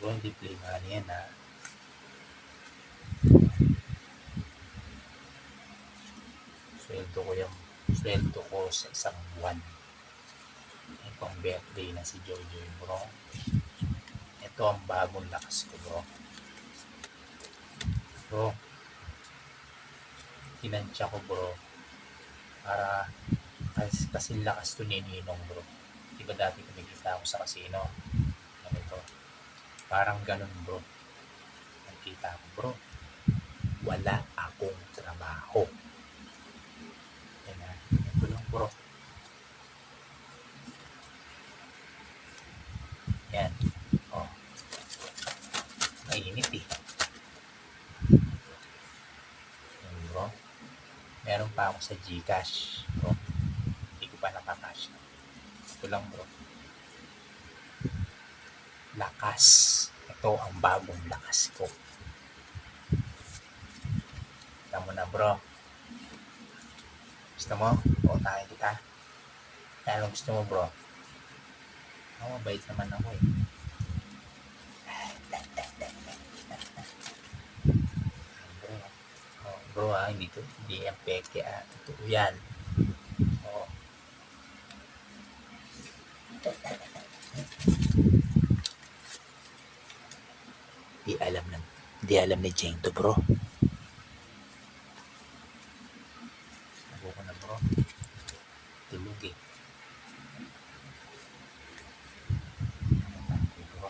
Bro, hindi play money yan ha. Sweldo ko sa isang buwan. Itong birthday na si Jojo bro. Ito ang bagong lakas ko bro. Bro, tinansya ko bro. Para kasi lakas to ni Ninong bro. Diba dati kumikita ako sa casino? Ganito. Parang ganun bro. Nakita ko bro. Wala akong trabaho. Yan na. Ito lang bro. Yan. Oh. Mainit eh. Yan bro. Meron pa ako sa Gcash bro. Hindi ko pa nakakash. Ito lang bro. Lakas. Ito ang bagong lakas ko. Tama na bro. Gusto mo? O tayo kita. Ano gusto mo bro? Ako mabait naman ako eh. Bro ha, hindi yan peke ha. Totoo yan. Oo. Di alam ni Jeng to bro. Ako ko na bro. Tulog eh. Bro.